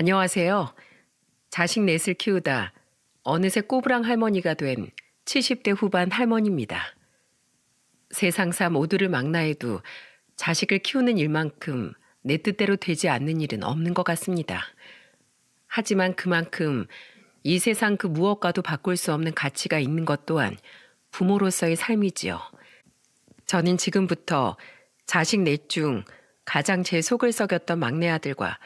안녕하세요. 자식 넷을 키우다 어느새 꼬부랑 할머니가 된 70대 후반 할머니입니다. 세상사 모두를 망라해도 자식을 키우는 일만큼 내 뜻대로 되지 않는 일은 없는 것 같습니다. 하지만 그만큼 이 세상 그 무엇과도 바꿀 수 없는 가치가 있는 것 또한 부모로서의 삶이지요. 저는 지금부터 자식 넷 중 가장 제 속을 썩였던 막내 아들과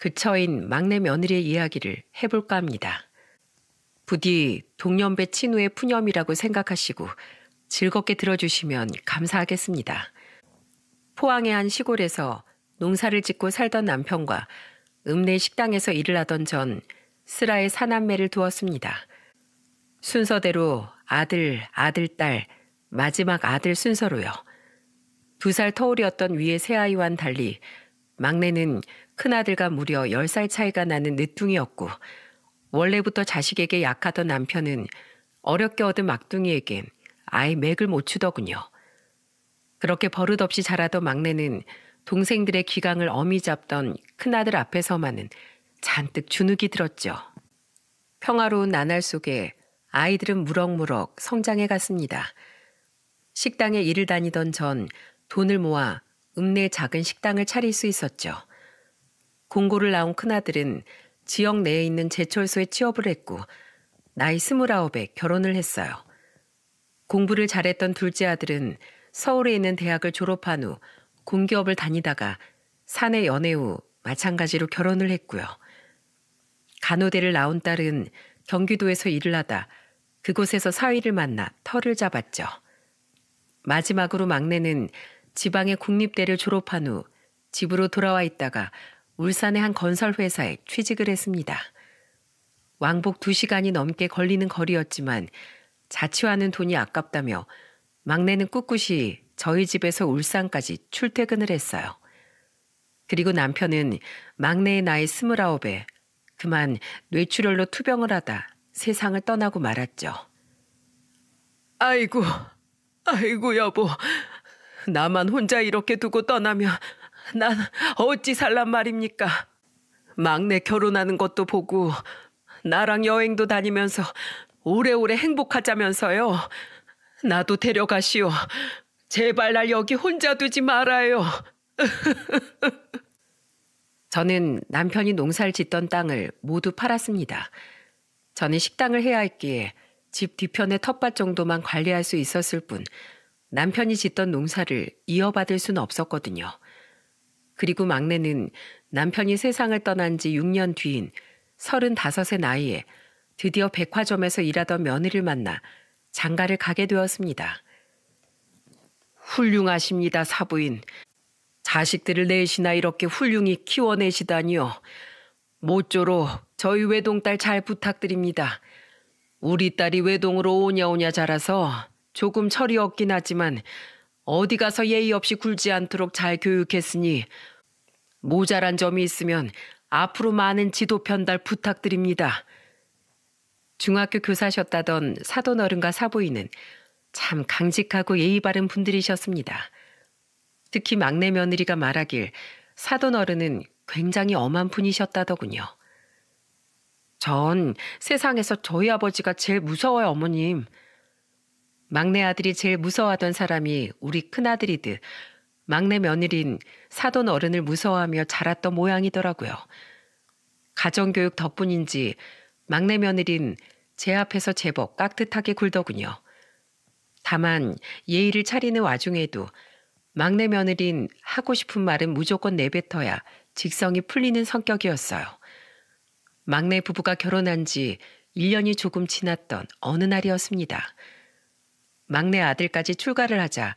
그 처인 막내 며느리의 이야기를 해볼까 합니다. 부디 동년배 친우의 푸념이라고 생각하시고 즐겁게 들어주시면 감사하겠습니다. 포항의 한 시골에서 농사를 짓고 살던 남편과 읍내 식당에서 일을 하던 전 슬하에 사남매를 두었습니다. 순서대로 아들, 딸, 마지막 아들 순서로요. 2살 터울이었던 위의 새아이와는 달리 막내는 큰아들과 무려 10살 차이가 나는 늦둥이였고 원래부터 자식에게 약하던 남편은 어렵게 얻은 막둥이에겐 아예 맥을 못 추더군요. 그렇게 버릇없이 자라던 막내는 동생들의 기강을 어미 잡던 큰아들 앞에서만은 잔뜩 주눅이 들었죠. 평화로운 나날 속에 아이들은 무럭무럭 성장해 갔습니다. 식당에 일을 다니던 전 돈을 모아 읍내 작은 식당을 차릴 수 있었죠. 공고를 나온 큰아들은 지역 내에 있는 제철소에 취업을 했고 나이 29에 결혼을 했어요. 공부를 잘했던 둘째 아들은 서울에 있는 대학을 졸업한 후 공기업을 다니다가 사내 연애 후 마찬가지로 결혼을 했고요. 간호대를 나온 딸은 경기도에서 일을 하다 그곳에서 사위를 만나 터를 잡았죠. 마지막으로 막내는 지방의 국립대를 졸업한 후 집으로 돌아와 있다가 울산의 한 건설회사에 취직을 했습니다. 왕복 2시간이 넘게 걸리는 거리였지만 자취하는 돈이 아깝다며 막내는 꿋꿋이 저희 집에서 울산까지 출퇴근을 했어요. 그리고 남편은 막내의 나이 29에 그만 뇌출혈로 투병을 하다 세상을 떠나고 말았죠. 아이고 여보. 나만 혼자 이렇게 두고 떠나면 난 어찌 살란 말입니까? 막내 결혼하는 것도 보고 나랑 여행도 다니면서 오래오래 행복하자면서요. 나도 데려가시오. 제발 날 여기 혼자 두지 말아요. 저는 남편이 농사를 짓던 땅을 모두 팔았습니다. 저는 식당을 해야 했기에 집 뒤편의 텃밭 정도만 관리할 수 있었을 뿐 남편이 짓던 농사를 이어받을 수는 없었거든요. 그리고 막내는 남편이 세상을 떠난 지 6년 뒤인 35의 나이에 드디어 백화점에서 일하던 며느리를 만나 장가를 가게 되었습니다. 훌륭하십니다, 사부인. 자식들을 넷이나 이렇게 훌륭히 키워내시다니요. 모쪼록 저희 외동딸 잘 부탁드립니다. 우리 딸이 외동으로 오냐오냐 자라서 조금 철이 없긴 하지만 어디 가서 예의 없이 굴지 않도록 잘 교육했으니 모자란 점이 있으면 앞으로 많은 지도 편달 부탁드립니다. 중학교 교사셨다던 사돈 어른과 사부인은 참 강직하고 예의 바른 분들이셨습니다. 특히 막내 며느리가 말하길 사돈 어른은 굉장히 엄한 분이셨다더군요. 전 세상에서 저희 아버지가 제일 무서워요, 어머님. 막내 아들이 제일 무서워하던 사람이 우리 큰아들이듯 막내 며느린 사돈 어른을 무서워하며 자랐던 모양이더라고요. 가정교육 덕분인지 막내 며느린 제 앞에서 제법 깍듯하게 굴더군요. 다만 예의를 차리는 와중에도 막내 며느린 하고 싶은 말은 무조건 내뱉어야 직성이 풀리는 성격이었어요. 막내 부부가 결혼한 지 1년이 조금 지났던 어느 날이었습니다. 막내 아들까지 출가를 하자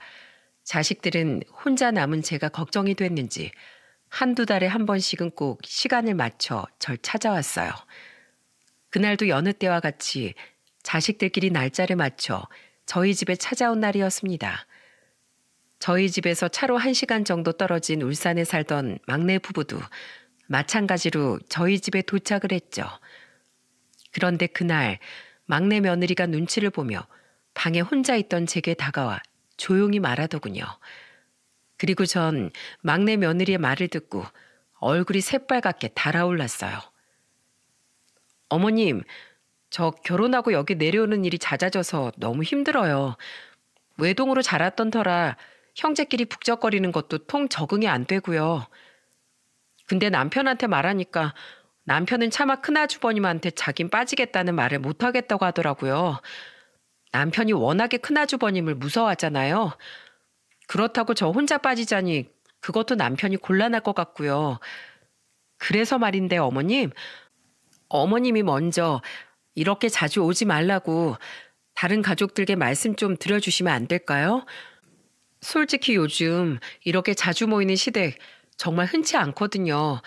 자식들은 혼자 남은 제가 걱정이 됐는지 한두 달에 한 번씩은 꼭 시간을 맞춰 절 찾아왔어요. 그날도 여느 때와 같이 자식들끼리 날짜를 맞춰 저희 집에 찾아온 날이었습니다. 저희 집에서 차로 1시간 정도 떨어진 울산에 살던 막내 부부도 마찬가지로 저희 집에 도착을 했죠. 그런데 그날 막내 며느리가 눈치를 보며 방에 혼자 있던 제게 다가와 조용히 말하더군요. 그리고 전 막내 며느리의 말을 듣고 얼굴이 새빨갛게 달아올랐어요. 어머님, 저 결혼하고 여기 내려오는 일이 잦아져서 너무 힘들어요. 외동으로 자랐던 터라 형제끼리 북적거리는 것도 통 적응이 안 되고요. 근데 남편한테 말하니까 남편은 차마 큰아주버님한테 자긴 빠지겠다는 말을 못하겠다고 하더라고요. 남편이 워낙에 큰아주버님을 무서워하잖아요. 그렇다고 저 혼자 빠지자니 그것도 남편이 곤란할 것 같고요. 그래서 말인데 어머님이 먼저 이렇게 자주 오지 말라고 다른 가족들께 말씀 좀 드려주시면 안 될까요? 솔직히 요즘 이렇게 자주 모이는 시댁 정말 흔치 않거든요.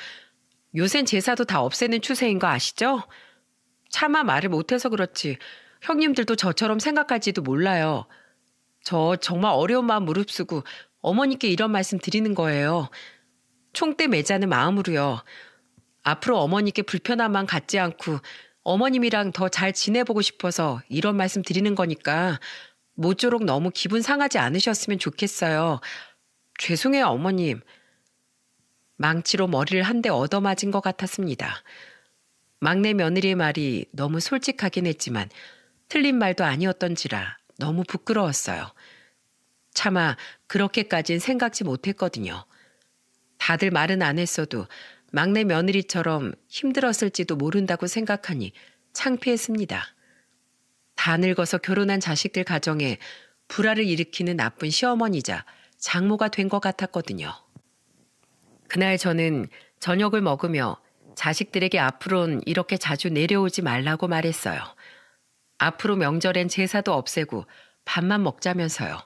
요샌 제사도 다 없애는 추세인 거 아시죠? 차마 말을 못해서 그렇지 형님들도 저처럼 생각할지도 몰라요. 저 정말 어려운 마음 무릅쓰고 어머니께 이런 말씀 드리는 거예요. 총대 매자는 마음으로요. 앞으로 어머니께 불편한 마음 갖지 않고 어머님이랑 더 잘 지내보고 싶어서 이런 말씀 드리는 거니까 모쪼록 너무 기분 상하지 않으셨으면 좋겠어요. 죄송해요, 어머님. 망치로 머리를 한 대 얻어맞은 것 같았습니다. 막내 며느리의 말이 너무 솔직하긴 했지만 틀린 말도 아니었던지라 너무 부끄러웠어요. 차마 그렇게까진 생각지 못했거든요. 다들 말은 안 했어도 막내 며느리처럼 힘들었을지도 모른다고 생각하니 창피했습니다. 다 늙어서 결혼한 자식들 가정에 불화를 일으키는 나쁜 시어머니자 장모가 된 것 같았거든요. 그날 저는 저녁을 먹으며 자식들에게 앞으로는 이렇게 자주 내려오지 말라고 말했어요. 앞으로 명절엔 제사도 없애고 밥만 먹자면서요.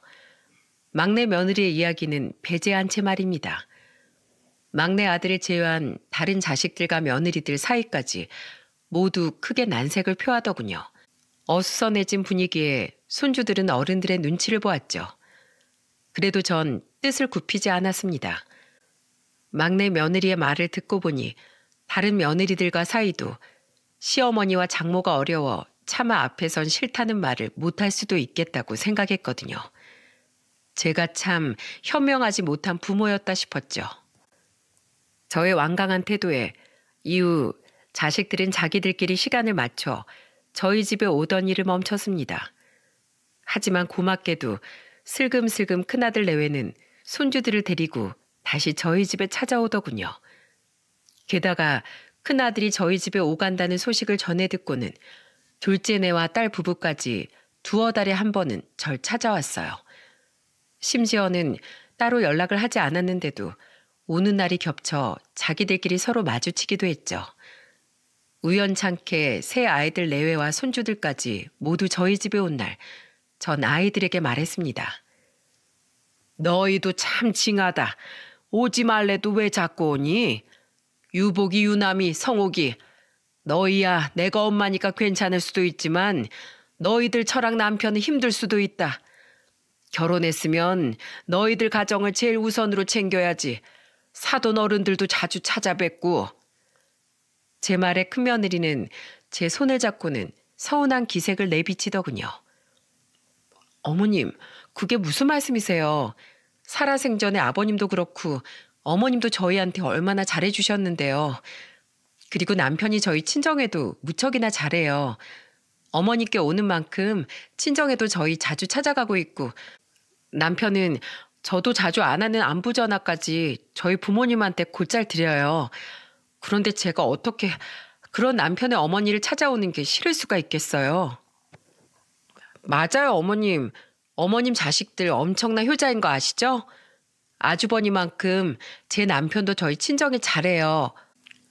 막내 며느리의 이야기는 배제한 채 말입니다. 막내 아들을 제외한 다른 자식들과 며느리들 사이까지 모두 크게 난색을 표하더군요. 어수선해진 분위기에 손주들은 어른들의 눈치를 보았죠. 그래도 전 뜻을 굽히지 않았습니다. 막내 며느리의 말을 듣고 보니 다른 며느리들과 사이도 시어머니와 장모가 어려워 차마 앞에선 싫다는 말을 못할 수도 있겠다고 생각했거든요. 제가 참 현명하지 못한 부모였다 싶었죠. 저의 완강한 태도에 이후 자식들은 자기들끼리 시간을 맞춰 저희 집에 오던 일을 멈췄습니다. 하지만 고맙게도 슬금슬금 큰아들 내외는 손주들을 데리고 다시 저희 집에 찾아오더군요. 게다가 큰아들이 저희 집에 오간다는 소식을 전해 듣고는 둘째네와 딸 부부까지 두어 달에 한 번은 절 찾아왔어요. 심지어는 따로 연락을 하지 않았는데도 오는 날이 겹쳐 자기들끼리 서로 마주치기도 했죠. 우연찮게 새 아이들 내외와 손주들까지 모두 저희 집에 온 날, 전 아이들에게 말했습니다. 너희도 참 징하다. 오지 말래도 왜 자꾸 오니? 유복이, 유남이, 성옥이. 너희야 내가 엄마니까 괜찮을 수도 있지만 너희들 처랑 남편은 힘들 수도 있다. 결혼했으면 너희들 가정을 제일 우선으로 챙겨야지. 사돈 어른들도 자주 찾아뵙고. 제 말에 큰며느리는 제 손을 잡고는 서운한 기색을 내비치더군요. 어머님, 그게 무슨 말씀이세요? 살아생전에 아버님도 그렇고 어머님도 저희한테 얼마나 잘해주셨는데요. 그리고 남편이 저희 친정에도 무척이나 잘해요. 어머니께 오는 만큼 친정에도 저희 자주 찾아가고 있고 남편은 저도 자주 안 하는 안부 전화까지 저희 부모님한테 곧잘 드려요. 그런데 제가 어떻게 그런 남편의 어머니를 찾아오는 게 싫을 수가 있겠어요. 맞아요, 어머님. 어머님 자식들 엄청난 효자인 거 아시죠? 아주버니만큼 제 남편도 저희 친정에 잘해요.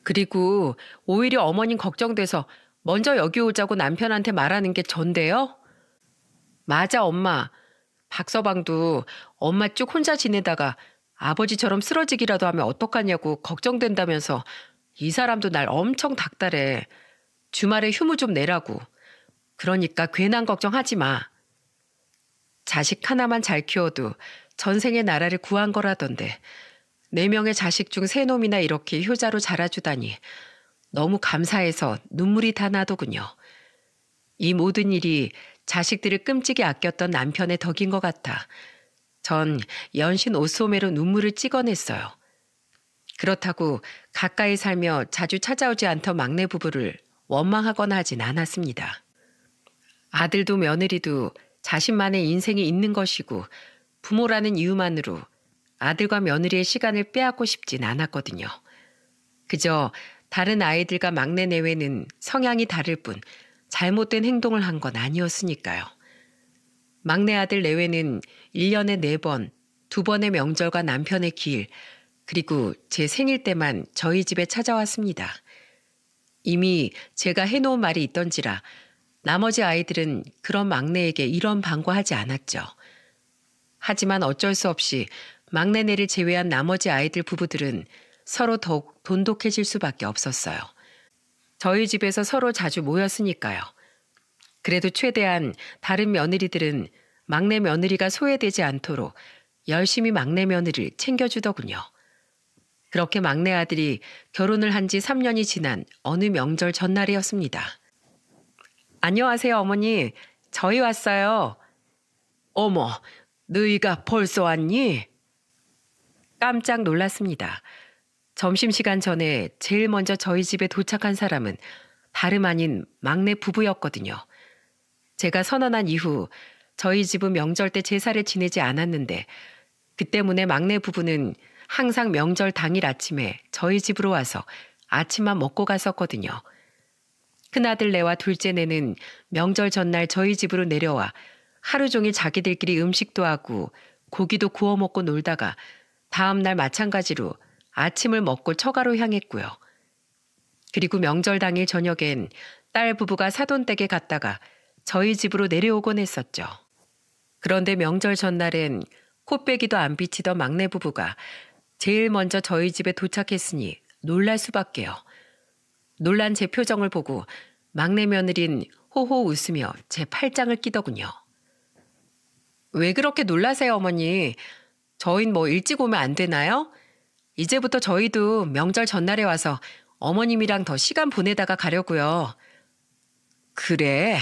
그리고 오히려 어머님 걱정돼서 먼저 여기 오자고 남편한테 말하는 게 전데요? 맞아, 엄마. 박서방도 엄마 쭉 혼자 지내다가 아버지처럼 쓰러지기라도 하면 어떡하냐고 걱정된다면서 이 사람도 날 엄청 닥달해. 주말에 휴무 좀 내라고. 그러니까 괜한 걱정하지 마. 자식 하나만 잘 키워도 전생의 나라를 구한 거라던데 4명의 자식 중 3놈이나 이렇게 효자로 자라주다니 너무 감사해서 눈물이 다 나더군요. 이 모든 일이 자식들을 끔찍이 아꼈던 남편의 덕인 것 같아 전 연신 옷소매로 눈물을 찍어냈어요. 그렇다고 가까이 살며 자주 찾아오지 않던 막내 부부를 원망하거나 하진 않았습니다. 아들도 며느리도 자신만의 인생이 있는 것이고 부모라는 이유만으로 아들과 며느리의 시간을 빼앗고 싶진 않았거든요. 그저 다른 아이들과 막내 내외는 성향이 다를 뿐 잘못된 행동을 한 건 아니었으니까요. 막내 아들 내외는 1년에 4번, 2번의 명절과 남편의 기일, 그리고 제 생일 때만 저희 집에 찾아왔습니다. 이미 제가 해놓은 말이 있던지라 나머지 아이들은 그런 막내에게 이런 방과하지 않았죠. 하지만 어쩔 수 없이 막내네를 제외한 나머지 아이들 부부들은 서로 더욱 돈독해질 수밖에 없었어요. 저희 집에서 서로 자주 모였으니까요. 그래도 최대한 다른 며느리들은 막내 며느리가 소외되지 않도록 열심히 막내 며느리를 챙겨주더군요. 그렇게 막내 아들이 결혼을 한 지 3년이 지난 어느 명절 전날이었습니다. 안녕하세요, 어머니. 저희 왔어요. 어머, 너희가 벌써 왔니? 깜짝 놀랐습니다. 점심시간 전에 제일 먼저 저희 집에 도착한 사람은 다름 아닌 막내 부부였거든요. 제가 선언한 이후 저희 집은 명절 때 제사를 지내지 않았는데 그 때문에 막내 부부는 항상 명절 당일 아침에 저희 집으로 와서 아침만 먹고 갔었거든요. 큰아들네와 둘째네는 명절 전날 저희 집으로 내려와 하루 종일 자기들끼리 음식도 하고 고기도 구워 먹고 놀다가 다음 날 마찬가지로 아침을 먹고 처가로 향했고요. 그리고 명절 당일 저녁엔 딸 부부가 사돈댁에 갔다가 저희 집으로 내려오곤 했었죠. 그런데 명절 전날엔 코빼기도 안 비치던 막내 부부가 제일 먼저 저희 집에 도착했으니 놀랄 수밖에요. 놀란 제 표정을 보고 막내 며느린 호호 웃으며 제 팔짱을 끼더군요. 왜 그렇게 놀라세요, 어머니? 저흰 뭐 일찍 오면 안 되나요? 이제부터 저희도 명절 전날에 와서 어머님이랑 더 시간 보내다가 가려고요. 그래,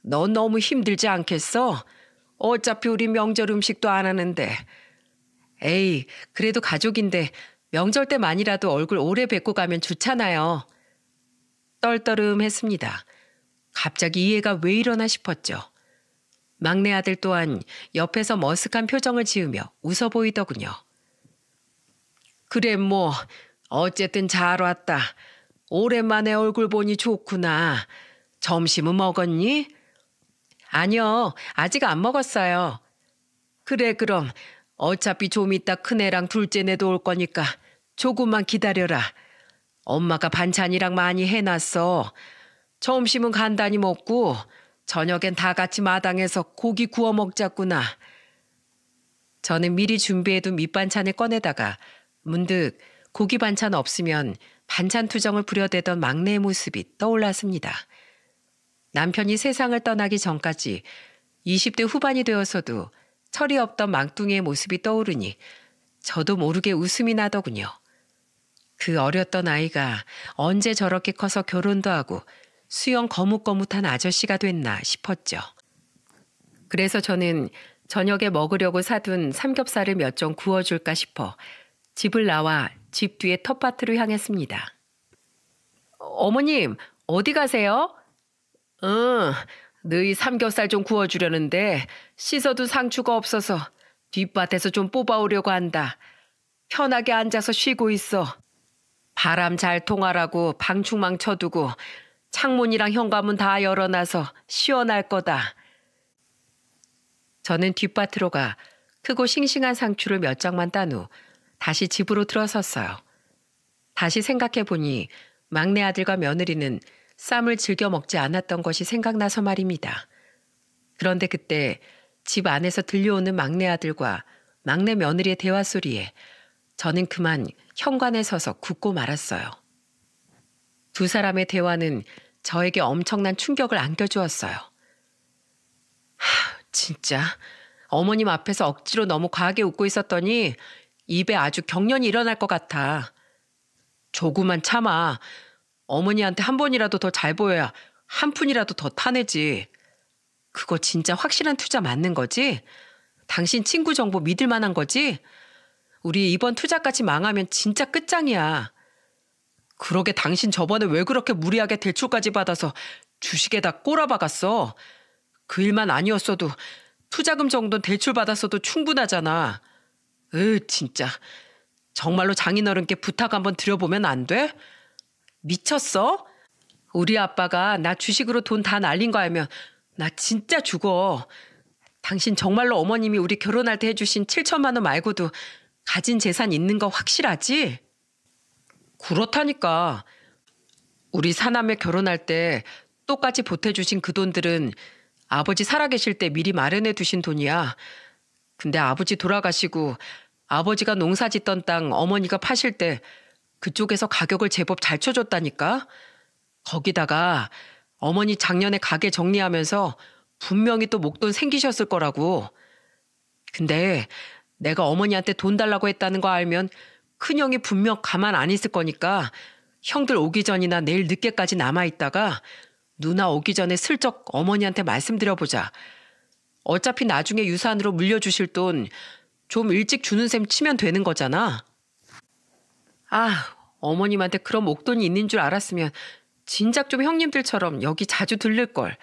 넌 너무 힘들지 않겠어? 어차피 우리 명절 음식도 안 하는데. 에이, 그래도 가족인데 명절 때만이라도 얼굴 오래 뵙고 가면 좋잖아요. 떨떠름했습니다. 갑자기 이해가 왜 이러나 싶었죠. 막내 아들 또한 옆에서 머쓱한 표정을 지으며 웃어 보이더군요. 그래 뭐 어쨌든 잘 왔다. 오랜만에 얼굴 보니 좋구나. 점심은 먹었니? 아니요, 아직 안 먹었어요. 그래 그럼 어차피 좀 이따 큰애랑 둘째네도 올 거니까 조금만 기다려라. 엄마가 반찬이랑 많이 해놨어. 점심은 간단히 먹고 저녁엔 다 같이 마당에서 고기 구워 먹자꾸나. 저는 미리 준비해둔 밑반찬을 꺼내다가 문득 고기 반찬 없으면 반찬 투정을 부려대던 막내의 모습이 떠올랐습니다. 남편이 세상을 떠나기 전까지 20대 후반이 되어서도 철이 없던 망둥이의 모습이 떠오르니 저도 모르게 웃음이 나더군요. 그 어렸던 아이가 언제 저렇게 커서 결혼도 하고 수영 거뭇거뭇한 아저씨가 됐나 싶었죠. 그래서 저는 저녁에 먹으려고 사둔 삼겹살을 몇 점 구워줄까 싶어 집을 나와 집 뒤에 텃밭으로 향했습니다. 어머님, 어디 가세요? 너희 삼겹살 좀 구워주려는데 씻어둔 상추가 없어서 뒷밭에서 좀 뽑아오려고 한다. 편하게 앉아서 쉬고 있어. 바람 잘 통하라고 방충망 쳐두고 창문이랑 현관문 다 열어놔서 시원할 거다. 저는 뒷밭으로 가 크고 싱싱한 상추를 몇 장만 딴 후 다시 집으로 들어섰어요. 다시 생각해보니 막내 아들과 며느리는 쌈을 즐겨 먹지 않았던 것이 생각나서 말입니다. 그런데 그때 집 안에서 들려오는 막내 아들과 막내 며느리의 대화 소리에 저는 그만 현관에 서서 굳고 말았어요. 두 사람의 대화는 저에게 엄청난 충격을 안겨주었어요. 진짜 어머님 앞에서 억지로 너무 과하게 웃고 있었더니 입에 아주 경련이 일어날 것 같아. 조금만 참아. 어머니한테 한 번이라도 더 잘 보여야 한 푼이라도 더 타내지. 그거 진짜 확실한 투자 맞는 거지? 당신 친구 정보 믿을 만한 거지? 우리 이번 투자까지 망하면 진짜 끝장이야. 그러게 당신 저번에 왜 그렇게 무리하게 대출까지 받아서 주식에다 꼬라박았어? 그 일만 아니었어도 투자금 정도는 대출 받았어도 충분하잖아. 진짜. 정말로 장인어른께 부탁 한번 드려보면 안 돼? 미쳤어? 우리 아빠가 나 주식으로 돈 다 날린 거 알면 나 진짜 죽어. 당신 정말로 어머님이 우리 결혼할 때 해주신 7천만 원 말고도 가진 재산 있는 거 확실하지? 그렇다니까. 우리 사남매 결혼할 때 똑같이 보태주신 그 돈들은 아버지 살아계실 때 미리 마련해 두신 돈이야. 근데 아버지 돌아가시고 아버지가 농사 짓던 땅 어머니가 파실 때 그쪽에서 가격을 제법 잘 쳐줬다니까. 거기다가 어머니 작년에 가게 정리하면서 분명히 또 목돈 생기셨을 거라고. 근데 내가 어머니한테 돈 달라고 했다는 거 알면 큰형이 분명 가만 안 있을 거니까 형들 오기 전이나 내일 늦게까지 남아있다가 누나 오기 전에 슬쩍 어머니한테 말씀드려보자. 어차피 나중에 유산으로 물려주실 돈 좀 일찍 주는 셈 치면 되는 거잖아. 어머님한테 그런 목돈이 있는 줄 알았으면 진작 좀 형님들처럼 여기 자주 들를걸.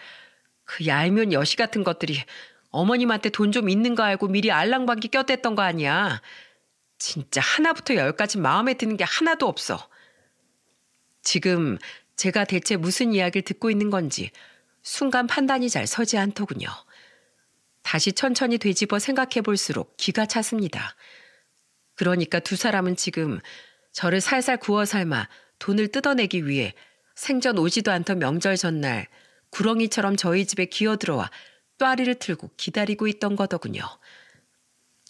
그 얄미운 여시 같은 것들이 어머님한테 돈 좀 있는 거 알고 미리 알랑방귀 껴댔던 거 아니야. 진짜 하나부터 열까지 마음에 드는 게 하나도 없어. 지금 제가 대체 무슨 이야기를 듣고 있는 건지 순간 판단이 잘 서지 않더군요. 다시 천천히 되짚어 생각해 볼수록 기가 찼습니다. 그러니까 두 사람은 지금 저를 살살 구워 삶아 돈을 뜯어내기 위해 생전 오지도 않던 명절 전날 구렁이처럼 저희 집에 기어들어와 또아리를 틀고 기다리고 있던 거더군요.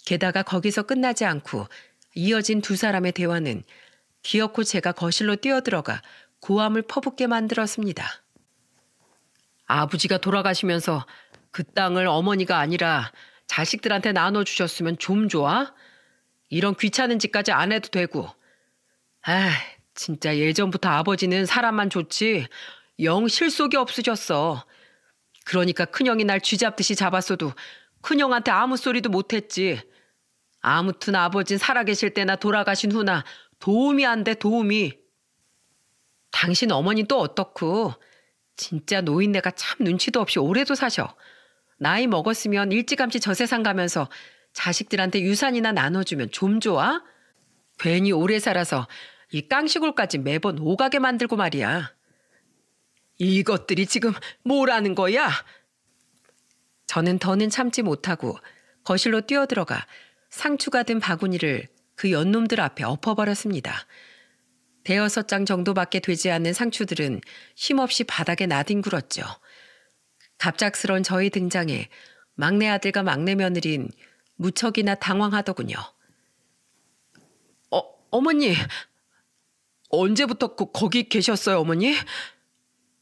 게다가 거기서 끝나지 않고 이어진 두 사람의 대화는 기어코 제가 거실로 뛰어들어가 고함을 퍼붓게 만들었습니다. 아버지가 돌아가시면서 그 땅을 어머니가 아니라 자식들한테 나눠주셨으면 좀 좋아? 이런 귀찮은 짓까지 안 해도 되고. 진짜 예전부터 아버지는 사람만 좋지 영 실속이 없으셨어. 그러니까 큰형이 날 쥐잡듯이 잡았어도 큰형한테 아무 소리도 못했지. 아무튼 아버진 살아계실 때나 돌아가신 후나 도움이 안 돼, 도움이. 당신 어머니 또 어떻고? 진짜 노인네가 참 눈치도 없이 오래도 사셔. 나이 먹었으면 일찌감치 저 세상 가면서 자식들한테 유산이나 나눠주면 좀 좋아? 괜히 오래 살아서 이 깡시골까지 매번 오가게 만들고 말이야. 이것들이 지금 뭐라는 거야? 저는 더는 참지 못하고 거실로 뛰어들어가 상추가 든 바구니를 그 연놈들 앞에 엎어버렸습니다. 대여섯 장 정도밖에 되지 않는 상추들은 힘없이 바닥에 나뒹굴었죠. 갑작스런 저희 등장에 막내 아들과 막내 며느린 무척이나 당황하더군요. 어머니, 언제부터 거기 계셨어요, 어머니?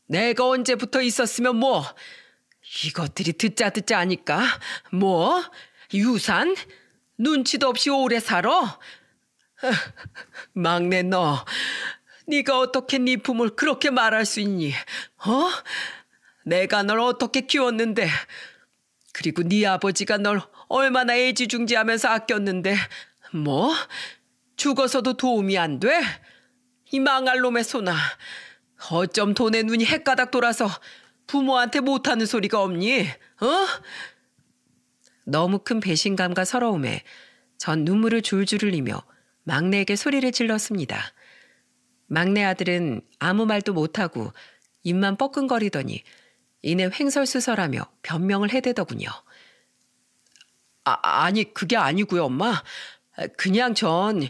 내가 언제부터 있었으면 뭐, 이것들이 듣자 하니까 뭐, 유산? 눈치도 없이 오래 살아? 막내 너, 네가 어떻게 네 부모를 그렇게 말할 수 있니? 내가 널 어떻게 키웠는데, 그리고 네 아버지가 널 얼마나 애지중지하면서 아꼈는데 뭐? 죽어서도 도움이 안 돼? 이 망할 놈의 소나, 어쩜 돈에 눈이 헷가닥 돌아서 부모한테 못하는 소리가 없니? 너무 큰 배신감과 서러움에 전 눈물을 줄줄 흘리며 막내에게 소리를 질렀습니다. 막내 아들은 아무 말도 못하고 입만 뻐끔거리더니 이내 횡설수설하며 변명을 해대더군요. 아니 그게 아니고요, 엄마. 그냥 전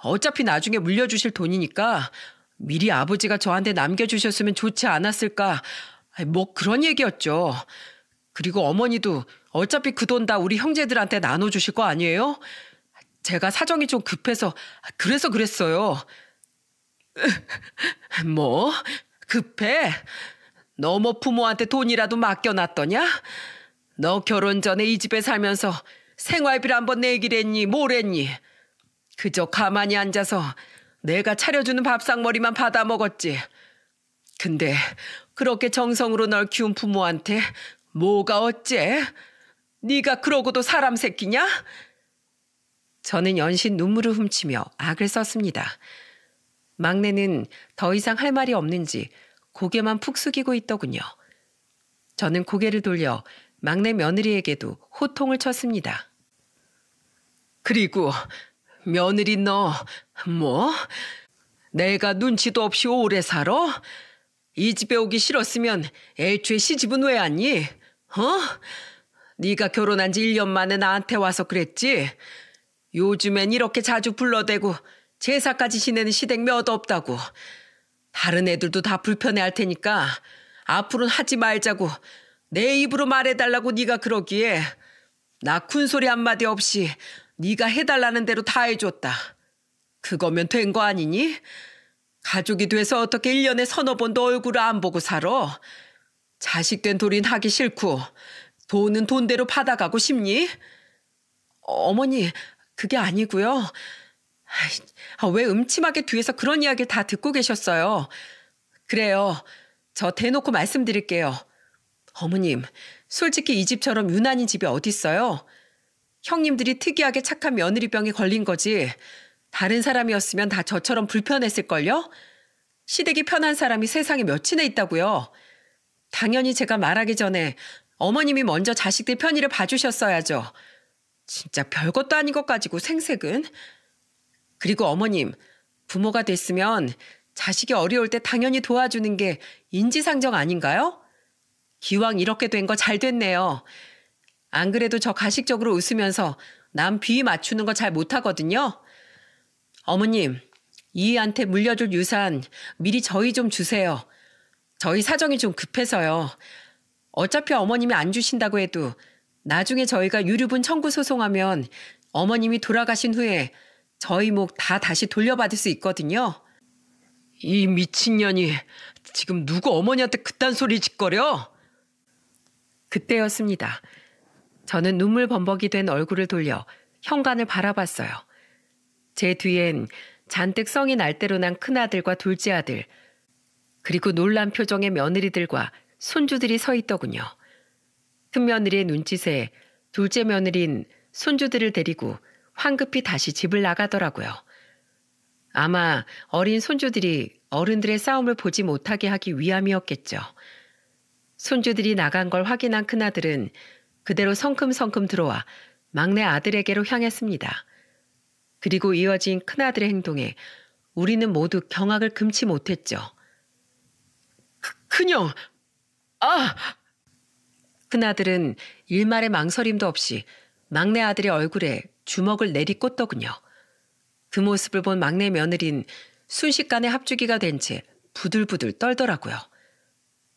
어차피 나중에 물려주실 돈이니까 미리 아버지가 저한테 남겨주셨으면 좋지 않았을까. 뭐 그런 얘기였죠. 그리고 어머니도 어차피 그 돈 다 우리 형제들한테 나눠주실 거 아니에요? 제가 사정이 좀 급해서 그래서 그랬어요. 뭐? 급해? 너 뭐 부모한테 돈이라도 맡겨놨더냐? 너 결혼 전에 이 집에 살면서 생활비를 한번 내기를 했니? 뭘 했니? 그저 가만히 앉아서 내가 차려주는 밥상머리만 받아 먹었지. 근데 그렇게 정성으로 널 키운 부모한테 뭐가 어째? 네가 그러고도 사람 새끼냐? 저는 연신 눈물을 훔치며 악을 썼습니다. 막내는 더 이상 할 말이 없는지 고개만 푹 숙이고 있더군요. 저는 고개를 돌려 막내 며느리에게도 호통을 쳤습니다. 그리고 며느리 너 뭐? 내가 눈치도 없이 오래 살아? 이 집에 오기 싫었으면 애초에 시집은 왜 왔니? 네가 결혼한 지 1년 만에 나한테 와서 그랬지? 요즘엔 이렇게 자주 불러대고 제사까지 지내는 시댁 몇 없다고. 다른 애들도 다 불편해할 테니까 앞으로는 하지 말자고 내 입으로 말해달라고 네가 그러기에 나 쿤소리 한마디 없이 네가 해달라는 대로 다 해줬다. 그거면 된 거 아니니? 가족이 돼서 어떻게 1년에 서너 번도 얼굴을 안 보고 살아? 자식된 도린 하기 싫고 돈은 돈대로 받아가고 싶니? 어머니, 그게 아니고요. 왜 음침하게 뒤에서 그런 이야기를 다 듣고 계셨어요? 그래요. 저 대놓고 말씀드릴게요. 어머님, 솔직히 이 집처럼 유난인 집이 어딨어요? 형님들이 특이하게 착한 며느리병에 걸린 거지. 다른 사람이었으면 다 저처럼 불편했을걸요? 시댁이 편한 사람이 세상에 몇이나 있다고요. 당연히 제가 말하기 전에 어머님이 먼저 자식들 편의를 봐주셨어야죠. 진짜 별것도 아닌 것 가지고 생색은. 그리고 어머님, 부모가 됐으면 자식이 어려울 때 당연히 도와주는 게 인지상정 아닌가요? 기왕 이렇게 된 거 잘 됐네요. 안 그래도 저 가식적으로 웃으면서 남 비위 맞추는 거 잘 못하거든요. 어머님, 이희한테 물려줄 유산 미리 저희 좀 주세요. 저희 사정이 좀 급해서요. 어차피 어머님이 안 주신다고 해도 나중에 저희가 유류분 청구 소송하면 어머님이 돌아가신 후에 저희 목 다 다시 돌려받을 수 있거든요. 이 미친년이 지금 누구 어머니한테 그딴 소리 짓거려? 그때였습니다. 저는 눈물 범벅이 된 얼굴을 돌려 현관을 바라봤어요. 제 뒤엔 잔뜩 성이 날 대로 난 큰아들과 둘째 아들, 그리고 놀란 표정의 며느리들과 손주들이 서 있더군요. 큰며느리의 눈짓에 둘째 며느린 손주들을 데리고 황급히 다시 집을 나가더라고요. 아마 어린 손주들이 어른들의 싸움을 보지 못하게 하기 위함이었겠죠. 손주들이 나간 걸 확인한 큰아들은 그대로 성큼성큼 들어와 막내 아들에게로 향했습니다. 그리고 이어진 큰아들의 행동에 우리는 모두 경악을 금치 못했죠. 큰형! 아! 큰아들은 일말의 망설임도 없이 막내 아들의 얼굴에 주먹을 내리꽂더군요. 그 모습을 본 막내 며느린 순식간에 합주기가 된 채 부들부들 떨더라고요.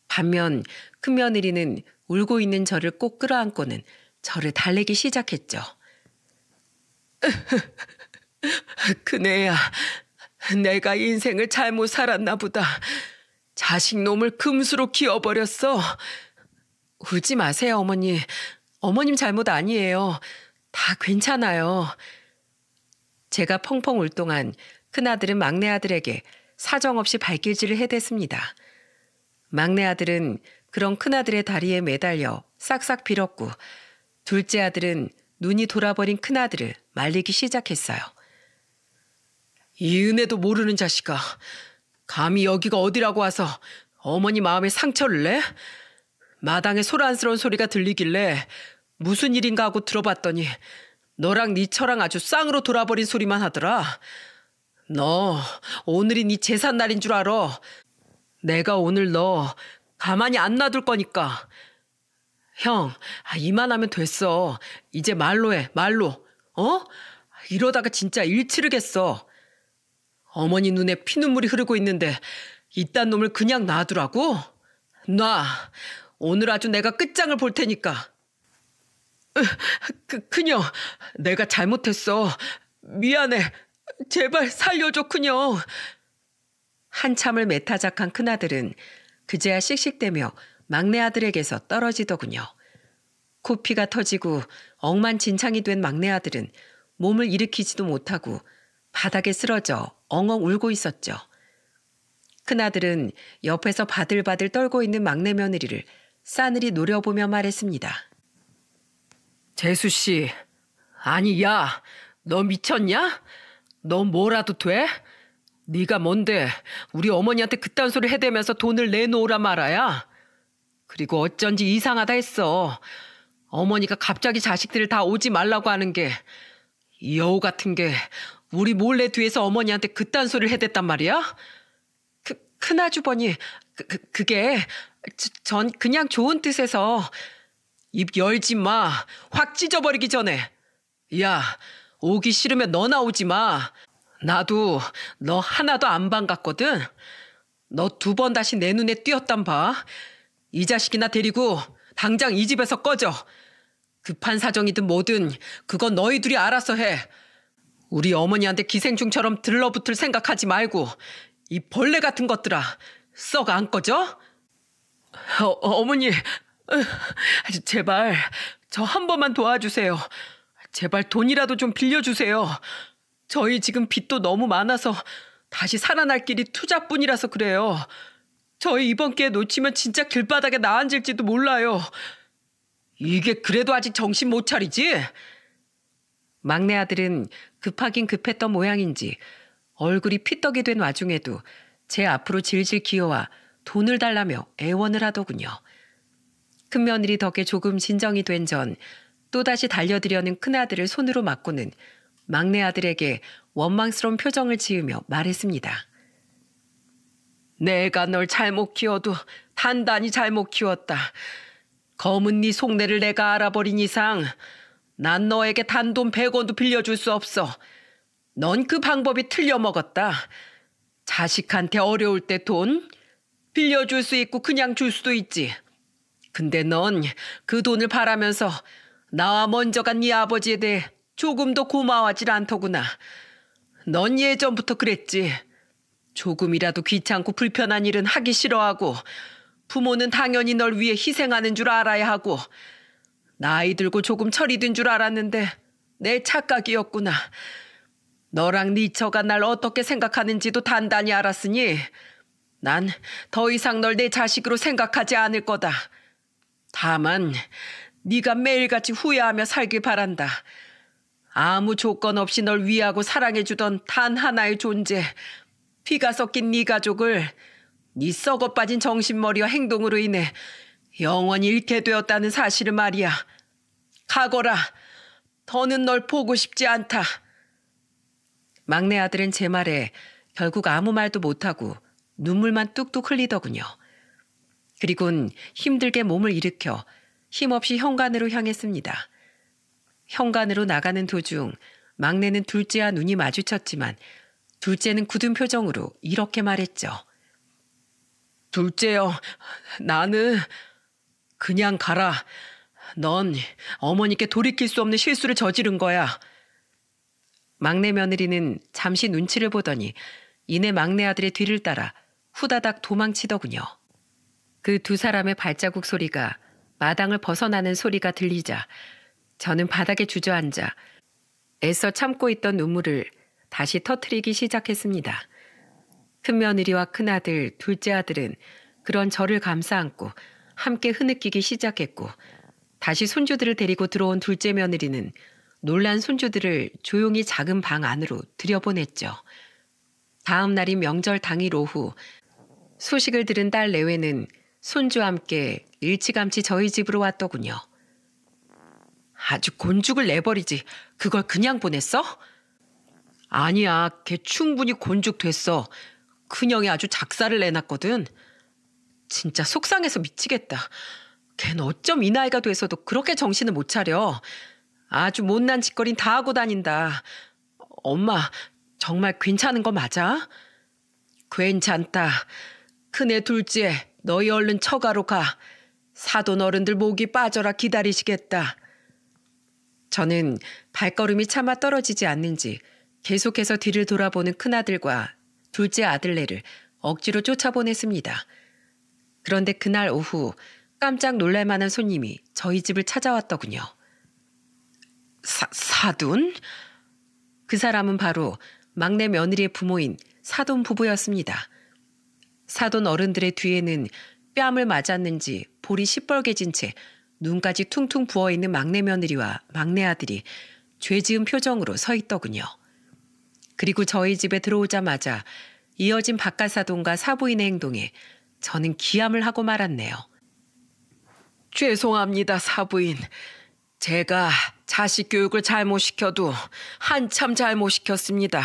반면 큰며느리는 울고 있는 저를 꼭 끌어안고는 저를 달래기 시작했죠. 큰애야, 내가 인생을 잘못 살았나 보다. 자식놈을 금수로 키워버렸어. 울지 마세요, 어머니. 어머님 잘못 아니에요. 다 괜찮아요. 제가 펑펑 울 동안 큰아들은 막내 아들에게 사정없이 발길질을 해댔습니다. 막내 아들은 그런 큰아들의 다리에 매달려 싹싹 빌었고 둘째 아들은 눈이 돌아버린 큰아들을 말리기 시작했어요. 이 은혜도 모르는 자식아. 감히 여기가 어디라고 와서 어머니 마음에 상처를 내? 마당에 소란스러운 소리가 들리길래 무슨 일인가 하고 들어봤더니 너랑 네 처랑 아주 쌍으로 돌아버린 소리만 하더라. 너 오늘이 네 제삿날인 줄 알아. 내가 오늘 너 가만히 안 놔둘 거니까. 형, 이만하면 됐어. 이제 말로 해, 말로. 이러다가 진짜 일 치르겠어. 어머니 눈에 피눈물이 흐르고 있는데 이딴 놈을 그냥 놔두라고? 놔. 오늘 아주 내가 끝장을 볼 테니까. 큰형, 내가 잘못했어. 미안해. 제발 살려줘, 큰형. 한참을 매타작한 큰아들은 그제야 씩씩대며 막내 아들에게서 떨어지더군요. 코피가 터지고 엉만진창이 된 막내 아들은 몸을 일으키지도 못하고 바닥에 쓰러져 엉엉 울고 있었죠. 큰아들은 옆에서 바들바들 떨고 있는 막내 며느리를 싸늘히 노려보며 말했습니다. 재수 씨, 아니 야, 너 미쳤냐? 너 뭐라도 돼? 네가 뭔데 우리 어머니한테 그딴 소리 해대면서 돈을 내놓으라 말아야? 그리고 어쩐지 이상하다 했어. 어머니가 갑자기 자식들을 다 오지 말라고 하는 게, 이 여우 같은 게 우리 몰래 뒤에서 어머니한테 그딴 소리를 해댔단 말이야? 큰아주버니, 그게 전 그냥 좋은 뜻에서. 입 열지 마. 확 찢어버리기 전에. 야, 오기 싫으면 너나 오지 마. 나도 너 하나도 안 반갑거든. 너 2번 다시 내 눈에 띄었단 봐. 이 자식이나 데리고 당장 이 집에서 꺼져. 급한 사정이든 뭐든 그건 너희 둘이 알아서 해. 우리 어머니한테 기생충처럼 들러붙을 생각하지 말고 이 벌레 같은 것들아, 썩 안 꺼져? 어머니, 제발 저 한 번만 도와주세요. 제발 돈이라도 좀 빌려주세요. 저희 지금 빚도 너무 많아서 다시 살아날 길이 투자뿐이라서 그래요. 저희 이번 기회 놓치면 진짜 길바닥에 나앉을지도 몰라요. 이게 그래도 아직 정신 못 차리지? 막내 아들은 급하긴 급했던 모양인지 얼굴이 피떡이 된 와중에도 제 앞으로 질질 기어와 돈을 달라며 애원을 하더군요. 큰며느리 덕에 조금 진정이 된 전 또다시 달려들려는 큰아들을 손으로 맞고는 막내 아들에게 원망스러운 표정을 지으며 말했습니다. 내가 널 잘못 키워도 단단히 잘못 키웠다. 검은 네 속내를 내가 알아버린 이상 난 너에게 단돈 100원도 빌려줄 수 없어. 넌 그 방법이 틀려먹었다. 자식한테 어려울 때 돈 빌려줄 수 있고 그냥 줄 수도 있지. 근데 넌 그 돈을 바라면서 나와 먼저 간 네 아버지에 대해 조금도 고마워하질 않더구나. 넌 예전부터 그랬지. 조금이라도 귀찮고 불편한 일은 하기 싫어하고 부모는 당연히 널 위해 희생하는 줄 알아야 하고 나이 들고 조금 철이 든 줄 알았는데 내 착각이었구나. 너랑 네 처가 날 어떻게 생각하는지도 단단히 알았으니 난 더 이상 널 내 자식으로 생각하지 않을 거다. 다만 네가 매일같이 후회하며 살길 바란다. 아무 조건 없이 널 위하고 사랑해주던 단 하나의 존재, 피가 섞인 네 가족을 네 썩어 빠진 정신머리와 행동으로 인해 영원히 잃게 되었다는 사실을 말이야. 가거라. 더는 널 보고 싶지 않다. 막내 아들은 제 말에 결국 아무 말도 못하고 눈물만 뚝뚝 흘리더군요. 그리곤 힘들게 몸을 일으켜 힘없이 현관으로 향했습니다. 현관으로 나가는 도중 막내는 둘째와 눈이 마주쳤지만 둘째는 굳은 표정으로 이렇게 말했죠. 둘째요, 나는 그냥 가라. 넌 어머니께 돌이킬 수 없는 실수를 저지른 거야. 막내 며느리는 잠시 눈치를 보더니 이내 막내 아들의 뒤를 따라 후다닥 도망치더군요. 그 2사람의 발자국 소리가 마당을 벗어나는 소리가 들리자 저는 바닥에 주저앉아 애써 참고 있던 눈물을 다시 터트리기 시작했습니다. 큰며느리와 큰아들, 둘째 아들은 그런 저를 감싸 안고 함께 흐느끼기 시작했고 다시 손주들을 데리고 들어온 둘째 며느리는 놀란 손주들을 조용히 작은 방 안으로 들여보냈죠. 다음 날인 명절 당일 오후 소식을 들은 딸 내외는 손주와 함께 일찌감치 저희 집으로 왔더군요. 아주 곤죽을 내버리지 그걸 그냥 보냈어? 아니야, 걔 충분히 곤죽 됐어. 큰형이 아주 작사를 내놨거든. 진짜 속상해서 미치겠다. 걘 어쩜 이 나이가 돼서도 그렇게 정신을 못 차려. 아주 못난 짓거린 다 하고 다닌다. 엄마, 정말 괜찮은 거 맞아? 괜찮다. 큰애 둘째, 너희 얼른 처가로 가. 사돈 어른들 목이 빠져라 기다리시겠다. 저는 발걸음이 차마 떨어지지 않는지 계속해서 뒤를 돌아보는 큰아들과 둘째 아들네를 억지로 쫓아보냈습니다. 그런데 그날 오후 깜짝 놀랄 만한 손님이 저희 집을 찾아왔더군요. 사돈? 그 사람은 바로 막내 며느리의 부모인 사돈 부부였습니다. 사돈 어른들의 뒤에는 뺨을 맞았는지 볼이 시뻘개진 채 눈까지 퉁퉁 부어있는 막내 며느리와 막내 아들이 죄 지은 표정으로 서 있더군요. 그리고 저희 집에 들어오자마자 이어진 박가사돈과 사부인의 행동에 저는 기함을 하고 말았네요. 죄송합니다, 사부인. 제가 자식 교육을 잘못 시켜도 한참 잘못 시켰습니다.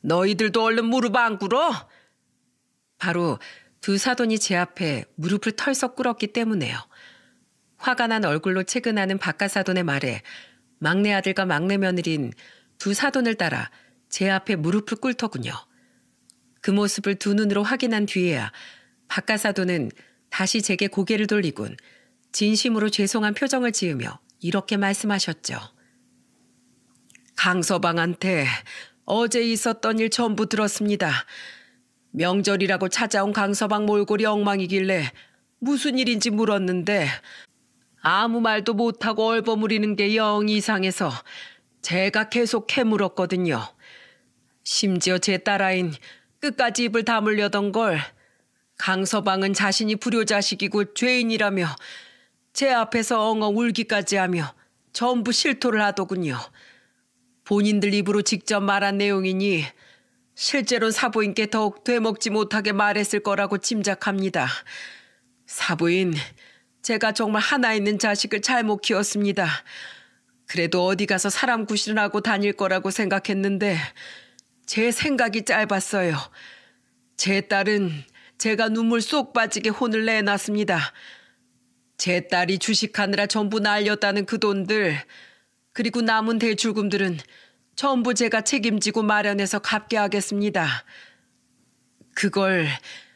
너희들도 얼른 무릎 안 꿇어? 바로 두 사돈이 제 앞에 무릎을 털썩 꿇었기 때문에요. 화가 난 얼굴로 채근하는 박가사돈의 말에 막내 아들과 막내 며느린 두 사돈을 따라 제 앞에 무릎을 꿇더군요. 그 모습을 두 눈으로 확인한 뒤에야 박가사돈은 다시 제게 고개를 돌리곤 진심으로 죄송한 표정을 지으며 이렇게 말씀하셨죠. 강서방한테 어제 있었던 일 전부 들었습니다. 명절이라고 찾아온 강서방 몰골이 엉망이길래 무슨 일인지 물었는데 아무 말도 못하고 얼버무리는 게 영 이상해서 제가 계속 캐물었거든요. 심지어 제 딸아인 끝까지 입을 다물려던 걸 강서방은 자신이 불효자식이고 죄인이라며 제 앞에서 엉엉 울기까지 하며 전부 실토를 하더군요. 본인들 입으로 직접 말한 내용이니 실제로는 사부인께 더욱 되먹지 못하게 말했을 거라고 짐작합니다. 사부인, 제가 정말 하나 있는 자식을 잘못 키웠습니다. 그래도 어디 가서 사람 구실을 하고 다닐 거라고 생각했는데 제 생각이 짧았어요. 제 딸은 제가 눈물 쏙 빠지게 혼을 내놨습니다. 제 딸이 주식하느라 전부 날렸다는 그 돈들, 그리고 남은 대출금들은 전부 제가 책임지고 마련해서 갚게 하겠습니다. 그걸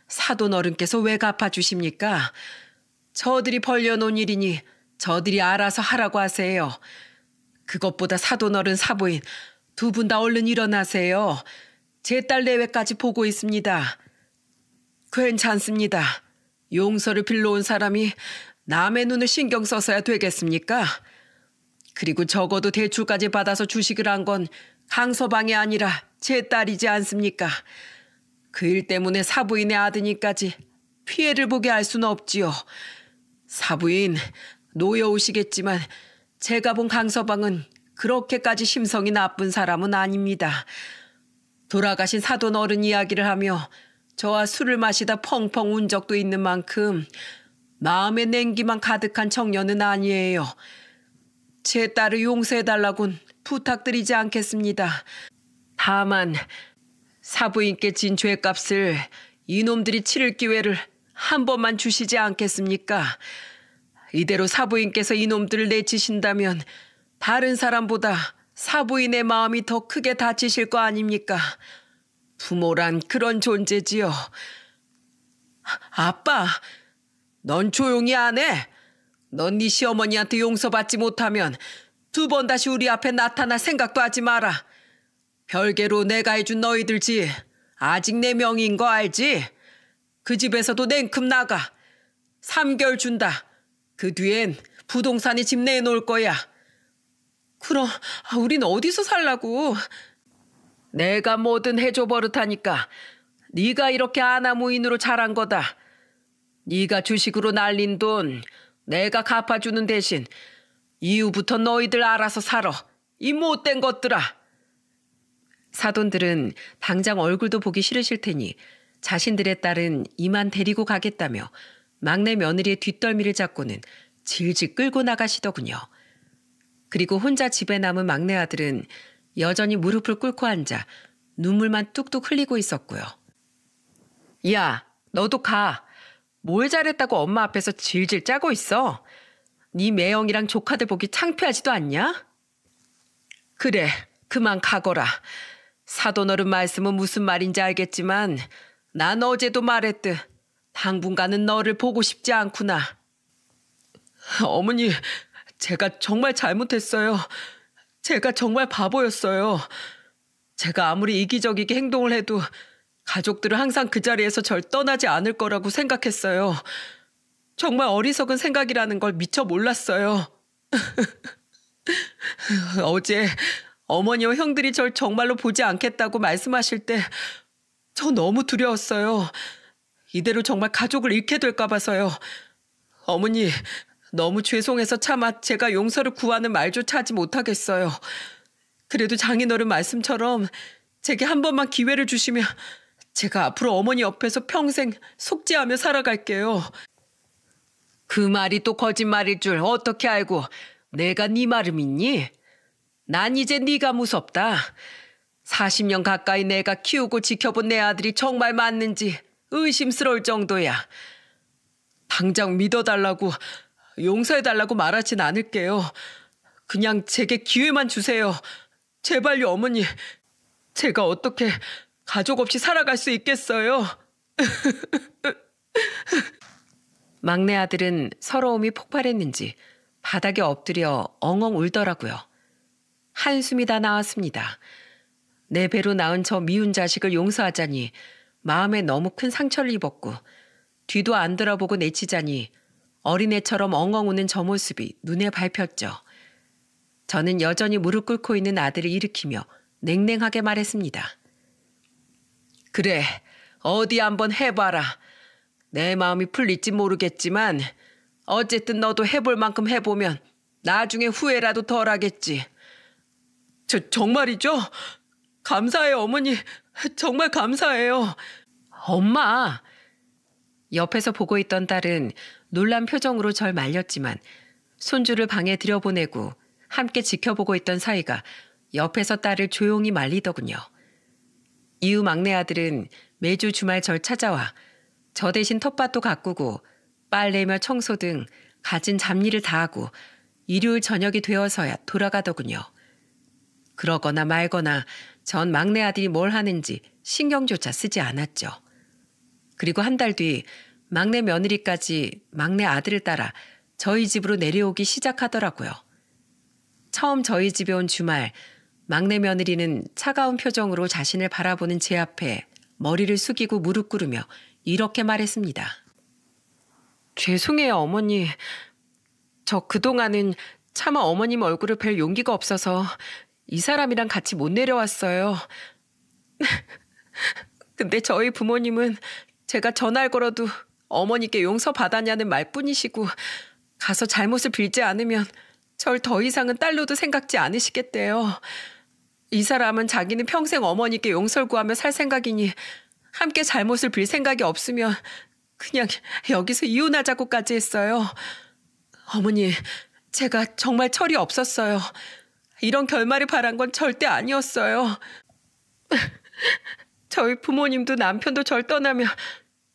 사돈 어른께서 왜 갚아주십니까? 저들이 벌려놓은 일이니 저들이 알아서 하라고 하세요. 그것보다 사돈 어른 사부인 두 분 다 얼른 일어나세요. 제 딸 내외까지 보고 있습니다. 괜찮습니다. 용서를 빌러온 사람이 남의 눈을 신경 써서야 되겠습니까? 그리고 적어도 대출까지 받아서 주식을 한 건 강서방이 아니라 제 딸이지 않습니까? 그 일 때문에 사부인의 아드님까지 피해를 보게 할 수는 없지요. 사부인, 노여우시겠지만 제가 본 강서방은 그렇게까지 심성이 나쁜 사람은 아닙니다. 돌아가신 사돈 어른 이야기를 하며 저와 술을 마시다 펑펑 운 적도 있는 만큼 마음의 냉기만 가득한 청년은 아니에요. 제 딸을 용서해달라곤 부탁드리지 않겠습니다. 다만 사부인께 진 죄값을 이놈들이 치를 기회를 한 번만 주시지 않겠습니까? 이대로 사부인께서 이놈들을 내치신다면 다른 사람보다 사부인의 마음이 더 크게 다치실 거 아닙니까? 부모란 그런 존재지요. 아빠, 넌 조용히 안 해? 넌 네 시어머니한테 용서받지 못하면 두 번 다시 우리 앞에 나타날 생각도 하지 마라. 별개로 내가 해준 너희들 집 아직 내 명의인 거 알지? 그 집에서도 냉큼 나가. 3개월 준다. 그 뒤엔 부동산에 집 내놓을 거야. 그럼 우린 어디서 살라고? 내가 뭐든 해줘 버릇하니까 네가 이렇게 아나무인으로 자란 거다. 네가 주식으로 날린 돈 내가 갚아주는 대신 이후부터 너희들 알아서 살아. 이 못된 것들아. 사돈들은 당장 얼굴도 보기 싫으실 테니 자신들의 딸은 이만 데리고 가겠다며 막내 며느리의 뒷덜미를 잡고는 질질 끌고 나가시더군요. 그리고 혼자 집에 남은 막내 아들은 여전히 무릎을 꿇고 앉아 눈물만 뚝뚝 흘리고 있었고요. 야, 너도 가. 뭘 잘했다고 엄마 앞에서 질질 짜고 있어? 네 매형이랑 조카들 보기 창피하지도 않냐? 그래, 그만 가거라. 사돈 어른 말씀은 무슨 말인지 알겠지만 난 어제도 말했듯 당분간은 너를 보고 싶지 않구나. 어머니, 제가 정말 잘못했어요. 제가 정말 바보였어요. 제가 아무리 이기적이게 행동을 해도 가족들은 항상 그 자리에서 절 떠나지 않을 거라고 생각했어요. 정말 어리석은 생각이라는 걸 미처 몰랐어요. 어제 어머니와 형들이 절 정말로 보지 않겠다고 말씀하실 때 저 너무 두려웠어요. 이대로 정말 가족을 잃게 될까 봐서요. 어머니, 너무 죄송해서 차마 제가 용서를 구하는 말조차 하지 못하겠어요. 그래도 장인어른 말씀처럼 제게 한 번만 기회를 주시면 제가 앞으로 어머니 옆에서 평생 속죄하며 살아갈게요. 그 말이 또 거짓말일 줄 어떻게 알고 내가 네 말을 믿니? 난 이제 네가 무섭다. 40년 가까이 내가 키우고 지켜본 내 아들이 정말 맞는지 의심스러울 정도야. 당장 믿어달라고, 용서해달라고 말하진 않을게요. 그냥 제게 기회만 주세요. 제발요, 어머니. 제가 어떻게 가족 없이 살아갈 수 있겠어요? 막내 아들은 서러움이 폭발했는지 바닥에 엎드려 엉엉 울더라고요. 한숨이 다 나왔습니다. 내 배로 낳은 저 미운 자식을 용서하자니 마음에 너무 큰 상처를 입었고 뒤도 안 돌아보고 내치자니 어린애처럼 엉엉 우는 저 모습이 눈에 밟혔죠. 저는 여전히 무릎 꿇고 있는 아들을 일으키며 냉랭하게 말했습니다. 그래, 어디 한번 해봐라. 내 마음이 풀릴지 모르겠지만 어쨌든 너도 해볼 만큼 해보면 나중에 후회라도 덜하겠지. 정말이죠? 감사해요, 어머니. 정말 감사해요. 엄마! 옆에서 보고 있던 딸은 놀란 표정으로 절 말렸지만 손주를 방에 들여보내고 함께 지켜보고 있던 사이가 옆에서 딸을 조용히 말리더군요. 이후 막내 아들은 매주 주말 절 찾아와 저 대신 텃밭도 가꾸고 빨래며 청소 등 갖은 잡일을 다 하고 일요일 저녁이 되어서야 돌아가더군요. 그러거나 말거나 전 막내 아들이 뭘 하는지 신경조차 쓰지 않았죠. 그리고 한 달 뒤 막내 며느리까지 막내 아들을 따라 저희 집으로 내려오기 시작하더라고요. 처음 저희 집에 온 주말 막내 며느리는 차가운 표정으로 자신을 바라보는 제 앞에 머리를 숙이고 무릎 꿇으며 이렇게 말했습니다. 죄송해요, 어머니. 저 그동안은 차마 어머님 얼굴을 뵐 용기가 없어서 이 사람이랑 같이 못 내려왔어요. 근데 저희 부모님은 제가 전화를 걸어도 어머니께 용서받았냐는 말뿐이시고 가서 잘못을 빌지 않으면 절 더 이상은 딸로도 생각지 않으시겠대요. 이 사람은 자기는 평생 어머니께 용서를 구하며 살 생각이니 함께 잘못을 빌 생각이 없으면 그냥 여기서 이혼하자고까지 했어요. 어머니, 제가 정말 철이 없었어요. 이런 결말을 바란 건 절대 아니었어요. 저희 부모님도 남편도 절 떠나면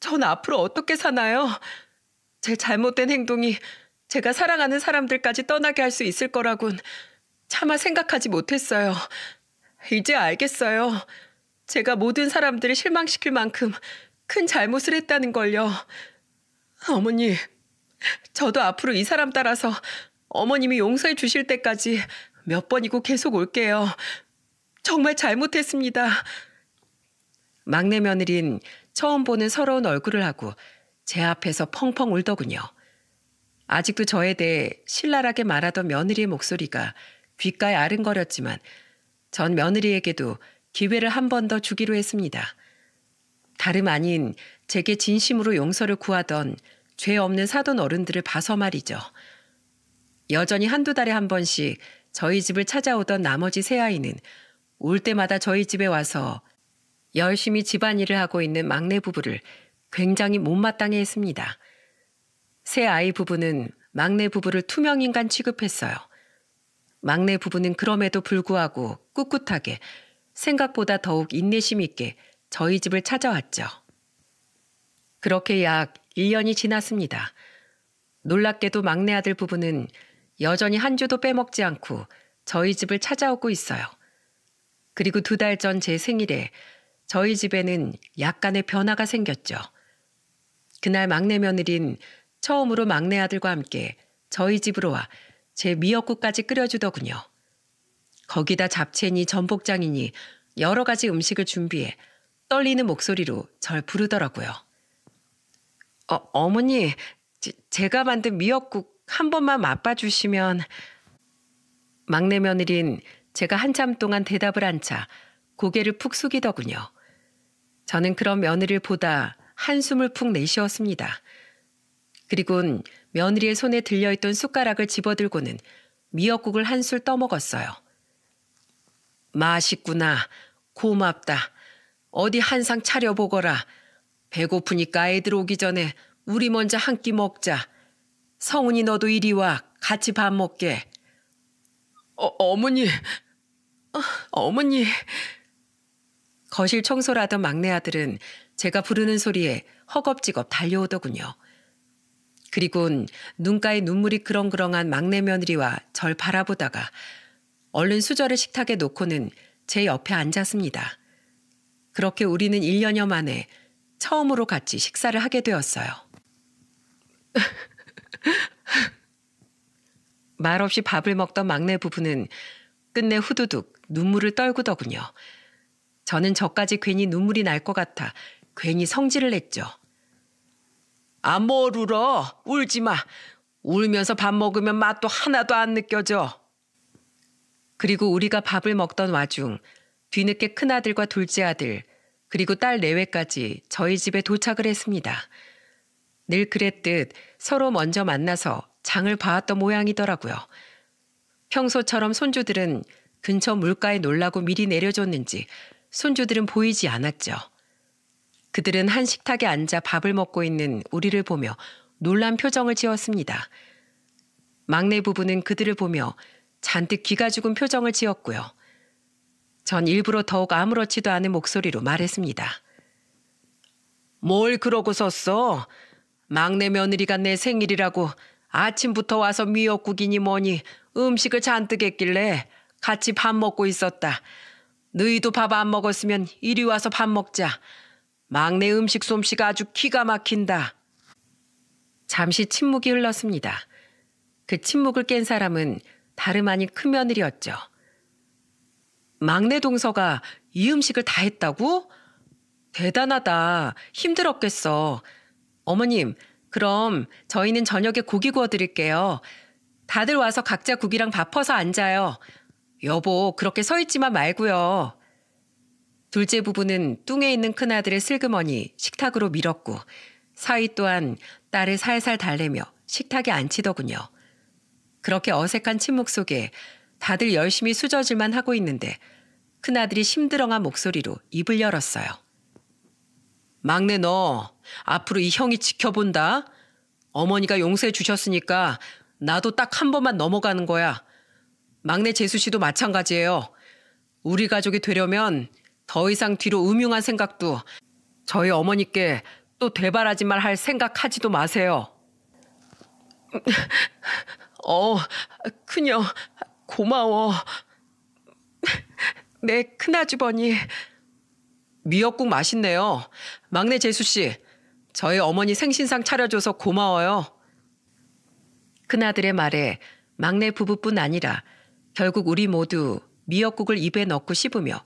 전 앞으로 어떻게 사나요? 제 잘못된 행동이 제가 사랑하는 사람들까지 떠나게 할 수 있을 거라곤 차마 생각하지 못했어요. 이제 알겠어요. 제가 모든 사람들을 실망시킬 만큼 큰 잘못을 했다는 걸요. 어머니, 저도 앞으로 이 사람 따라서 어머님이 용서해 주실 때까지 몇 번이고 계속 올게요. 정말 잘못했습니다. 막내 며느린 처음 보는 서러운 얼굴을 하고 제 앞에서 펑펑 울더군요. 아직도 저에 대해 신랄하게 말하던 며느리의 목소리가 귓가에 아른거렸지만 전 며느리에게도 기회를 한 번 더 주기로 했습니다. 다름 아닌 제게 진심으로 용서를 구하던 죄 없는 사돈 어른들을 봐서 말이죠. 여전히 한두 달에 한 번씩 저희 집을 찾아오던 나머지 세 아이는 올 때마다 저희 집에 와서 열심히 집안일을 하고 있는 막내 부부를 굉장히 못마땅해 했습니다. 세 아이 부부는 막내 부부를 투명인간 취급했어요. 막내 부부는 그럼에도 불구하고 꿋꿋하게 생각보다 더욱 인내심 있게 저희 집을 찾아왔죠. 그렇게 약 1년이 지났습니다. 놀랍게도 막내 아들 부부는 여전히 한 주도 빼먹지 않고 저희 집을 찾아오고 있어요. 그리고 2달 전 제 생일에 저희 집에는 약간의 변화가 생겼죠. 그날 막내 며느린 처음으로 막내 아들과 함께 저희 집으로 와 제 미역국까지 끓여주더군요. 거기다 잡채니 전복장이니 여러 가지 음식을 준비해 떨리는 목소리로 절 부르더라고요. 어머니, 제가 만든 미역국 한 번만 맛봐주시면. 막내 며느린 제가 한참 동안 대답을 안 차 고개를 푹 숙이더군요. 저는 그런 며느리를 보다 한숨을 푹 내쉬었습니다. 그리곤 며느리의 손에 들려있던 숟가락을 집어들고는 미역국을 한술 떠먹었어요. 맛있구나. 고맙다. 어디 한상 차려보거라. 배고프니까 애들 오기 전에 우리 먼저 한 끼 먹자. 성훈이 너도 이리 와. 같이 밥 먹게. 어머니, 어머니. 거실 청소를 하던 막내 아들은 제가 부르는 소리에 허겁지겁 달려오더군요. 그리곤 눈가에 눈물이 그렁그렁한 막내 며느리와 절 바라보다가 얼른 수저를 식탁에 놓고는 제 옆에 앉았습니다. 그렇게 우리는 1년여 만에 처음으로 같이 식사를 하게 되었어요. 말없이 밥을 먹던 막내 부부는 끝내 후두둑 눈물을 떨구더군요. 저는 저까지 괜히 눈물이 날 것 같아 괜히 성질을 냈죠. 아, 뭘 울어? 울지 마. 울면서 밥 먹으면 맛도 하나도 안 느껴져. 그리고 우리가 밥을 먹던 와중 뒤늦게 큰아들과 둘째 아들 그리고 딸 내외까지 저희 집에 도착을 했습니다. 늘 그랬듯 서로 먼저 만나서 장을 봐왔던 모양이더라고요. 평소처럼 손주들은 근처 물가에 놀라고 미리 내려줬는지 손주들은 보이지 않았죠. 그들은 한 식탁에 앉아 밥을 먹고 있는 우리를 보며 놀란 표정을 지었습니다. 막내 부부는 그들을 보며 잔뜩 기가 죽은 표정을 지었고요. 전 일부러 더욱 아무렇지도 않은 목소리로 말했습니다. 뭘 그러고 섰어? 막내 며느리가 내 생일이라고 아침부터 와서 미역국이니 뭐니 음식을 잔뜩 했길래 같이 밥 먹고 있었다. 너희도 밥 안 먹었으면 이리 와서 밥 먹자. 막내 음식 솜씨가 아주 기가 막힌다. 잠시 침묵이 흘렀습니다. 그 침묵을 깬 사람은 다름 아닌 큰며느리였죠. 막내 동서가 이 음식을 다 했다고? 대단하다. 힘들었겠어. 어머님, 그럼 저희는 저녁에 고기 구워드릴게요. 다들 와서 각자 국이랑 밥 퍼서 앉아요. 여보, 그렇게 서 있지만 말고요. 둘째 부부는 뚱에 있는 큰아들의 슬그머니 식탁으로 밀었고 사위 또한 딸을 살살 달래며 식탁에 앉히더군요. 그렇게 어색한 침묵 속에 다들 열심히 수저질만 하고 있는데 큰아들이 심드렁한 목소리로 입을 열었어요. 막내 너, 앞으로 이 형이 지켜본다. 어머니가 용서해 주셨으니까 나도 딱 한 번만 넘어가는 거야. 막내 재수 씨도 마찬가지예요. 우리 가족이 되려면 더 이상 뒤로 음흉한 생각도 저희 어머니께 또 되바라지 말 할 생각하지도 마세요. 큰형 고마워. 네, 큰아주버니. 미역국 맛있네요. 막내 재수씨, 저희 어머니 생신상 차려줘서 고마워요. 큰아들의 말에 막내 부부뿐 아니라 결국 우리 모두 미역국을 입에 넣고 씹으며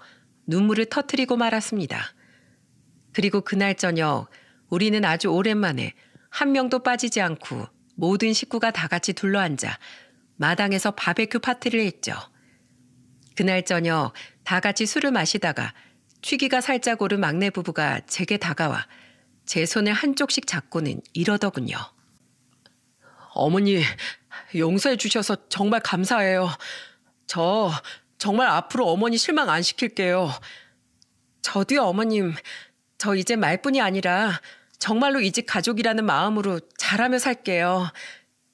눈물을 터뜨리고 말았습니다. 그리고 그날 저녁 우리는 아주 오랜만에 한 명도 빠지지 않고 모든 식구가 다 같이 둘러앉아 마당에서 바베큐 파티를 했죠. 그날 저녁 다 같이 술을 마시다가 취기가 살짝 오른 막내 부부가 제게 다가와 제 손을 한쪽씩 잡고는 이러더군요. 어머니, 용서해 주셔서 정말 감사해요. 저 정말 앞으로 어머니 실망 안 시킬게요. 저도요, 어머님. 저 이제 말뿐이 아니라 정말로 이 집 가족이라는 마음으로 잘하며 살게요.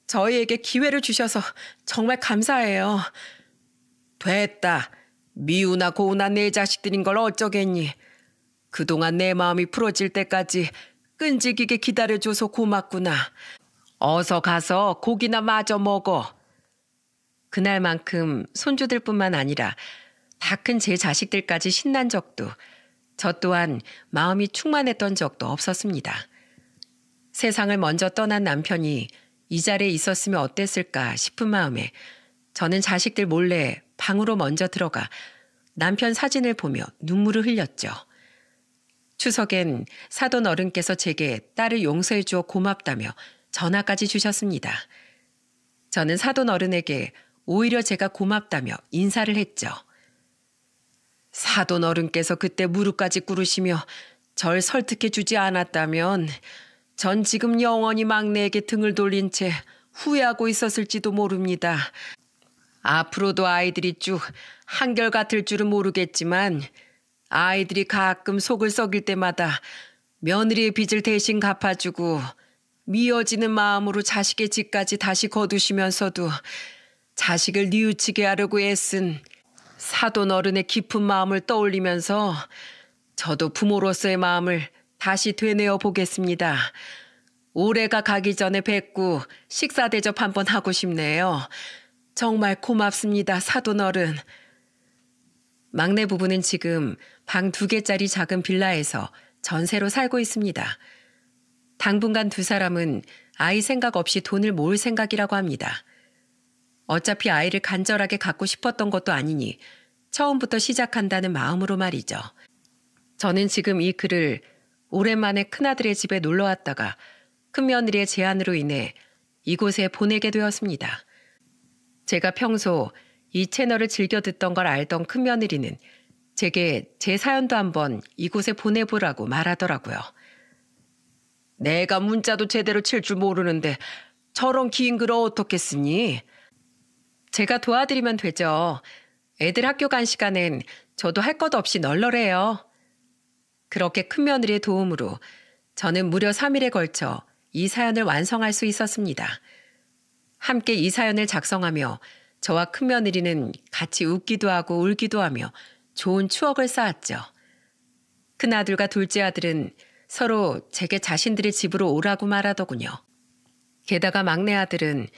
저희에게 기회를 주셔서 정말 감사해요. 됐다. 미우나 고우나 내 자식들인 걸 어쩌겠니. 그동안 내 마음이 풀어질 때까지 끈질기게 기다려줘서 고맙구나. 어서 가서 고기나 마저 먹어. 그날만큼 손주들뿐만 아니라 다 큰 제 자식들까지 신난 적도 저 또한 마음이 충만했던 적도 없었습니다. 세상을 먼저 떠난 남편이 이 자리에 있었으면 어땠을까 싶은 마음에 저는 자식들 몰래 방으로 먼저 들어가 남편 사진을 보며 눈물을 흘렸죠. 추석엔 사돈 어른께서 제게 딸을 용서해 주어 고맙다며 전화까지 주셨습니다. 저는 사돈 어른에게 오히려 제가 고맙다며 인사를 했죠. 사돈 어른께서 그때 무릎까지 꿇으시며 절 설득해 주지 않았다면 전 지금 영원히 막내에게 등을 돌린 채 후회하고 있었을지도 모릅니다. 앞으로도 아이들이 쭉 한결같을 줄은 모르겠지만 아이들이 가끔 속을 썩일 때마다 며느리의 빚을 대신 갚아주고 미어지는 마음으로 자식의 집까지 다시 거두시면서도 자식을 뉘우치게 하려고 애쓴 사돈 어른의 깊은 마음을 떠올리면서 저도 부모로서의 마음을 다시 되뇌어 보겠습니다. 올해가 가기 전에 뵙고 식사 대접 한번 하고 싶네요. 정말 고맙습니다, 사돈 어른. 막내 부부는 지금 방 2개짜리 작은 빌라에서 전세로 살고 있습니다. 당분간 두 사람은 아이 생각 없이 돈을 모을 생각이라고 합니다. 어차피 아이를 간절하게 갖고 싶었던 것도 아니니 처음부터 시작한다는 마음으로 말이죠. 저는 지금 이 글을 오랜만에 큰아들의 집에 놀러 왔다가 큰며느리의 제안으로 인해 이곳에 보내게 되었습니다. 제가 평소 이 채널을 즐겨 듣던 걸 알던 큰며느리는 제게 제 사연도 한번 이곳에 보내보라고 말하더라고요. 내가 문자도 제대로 칠 줄 모르는데 저런 긴 글을 어떻게 쓰니? 제가 도와드리면 되죠. 애들 학교 간 시간엔 저도 할 것 없이 널널해요. 그렇게 큰며느리의 도움으로 저는 무려 3일에 걸쳐 이 사연을 완성할 수 있었습니다. 함께 이 사연을 작성하며 저와 큰며느리는 같이 웃기도 하고 울기도 하며 좋은 추억을 쌓았죠. 큰아들과 둘째 아들은 서로 제게 자신들의 집으로 오라고 말하더군요. 게다가 막내 아들은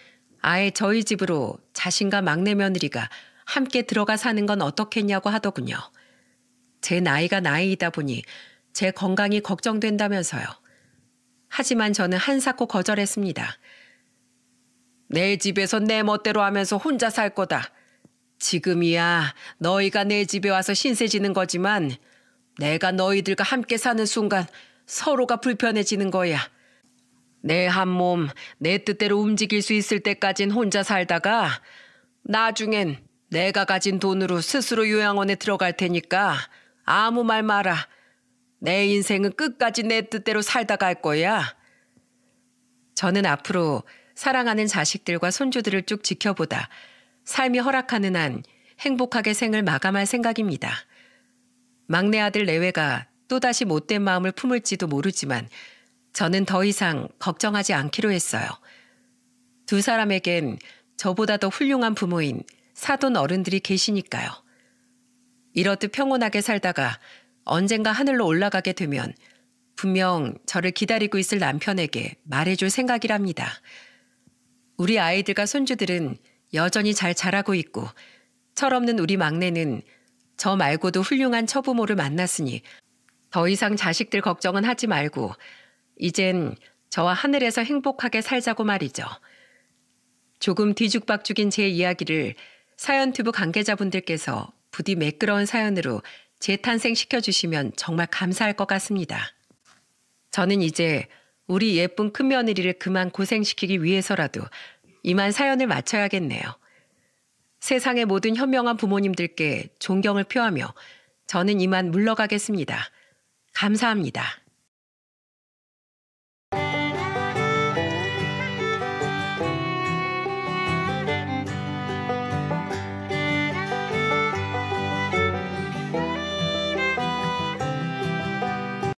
아예 저희 집으로 자신과 막내 며느리가 함께 들어가 사는 건 어떻겠냐고 하더군요. 제 나이가 나이이다 보니 제 건강이 걱정된다면서요. 하지만 저는 한사코 거절했습니다. 내 집에서 내 멋대로 하면서 혼자 살 거다. 지금이야 너희가 내 집에 와서 신세 지는 거지만 내가 너희들과 함께 사는 순간 서로가 불편해지는 거야. 내 한 몸 내 뜻대로 움직일 수 있을 때까진 혼자 살다가 나중엔 내가 가진 돈으로 스스로 요양원에 들어갈 테니까 아무 말 마라. 내 인생은 끝까지 내 뜻대로 살다 갈 거야. 저는 앞으로 사랑하는 자식들과 손주들을 쭉 지켜보다 삶이 허락하는 한 행복하게 생을 마감할 생각입니다. 막내 아들 내외가 또다시 못된 마음을 품을지도 모르지만 저는 더 이상 걱정하지 않기로 했어요. 두 사람에겐 저보다 더 훌륭한 부모인 사돈 어른들이 계시니까요. 이렇듯 평온하게 살다가 언젠가 하늘로 올라가게 되면 분명 저를 기다리고 있을 남편에게 말해줄 생각이랍니다. 우리 아이들과 손주들은 여전히 잘 자라고 있고 철없는 우리 막내는 저 말고도 훌륭한 처부모를 만났으니 더 이상 자식들 걱정은 하지 말고 이젠 저와 하늘에서 행복하게 살자고 말이죠. 조금 뒤죽박죽인 제 이야기를 사연튜브 관계자분들께서 부디 매끄러운 사연으로 재탄생시켜주시면 정말 감사할 것 같습니다. 저는 이제 우리 예쁜 큰며느리를 그만 고생시키기 위해서라도 이만 사연을 마쳐야겠네요. 세상의 모든 현명한 부모님들께 존경을 표하며 저는 이만 물러가겠습니다. 감사합니다.